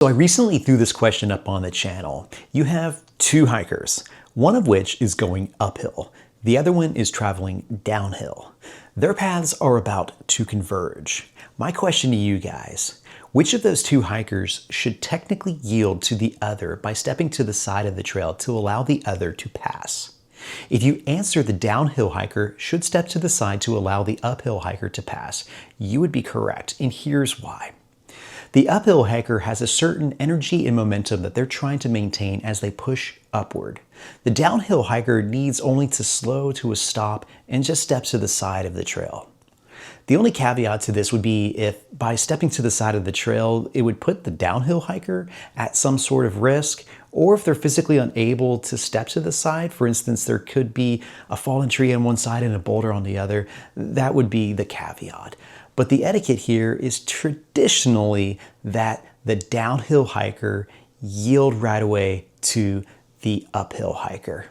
So I recently threw this question up on the channel. You have two hikers, one of which is going uphill. The other one is traveling downhill. Their paths are about to converge. My question to you guys, which of those two hikers should technically yield to the other by stepping to the side of the trail to allow the other to pass? If you answer the downhill hiker should step to the side to allow the uphill hiker to pass, you would be correct, and here's why. The uphill hiker has a certain energy and momentum that they're trying to maintain as they push upward. The downhill hiker needs only to slow to a stop and just steps to the side of the trail. The only caveat to this would be if by stepping to the side of the trail, it would put the downhill hiker at some sort of risk, or if they're physically unable to step to the side. For instance, there could be a fallen tree on one side and a boulder on the other. That would be the caveat. But the etiquette here is traditionally that the downhill hiker yield right away to the uphill hiker.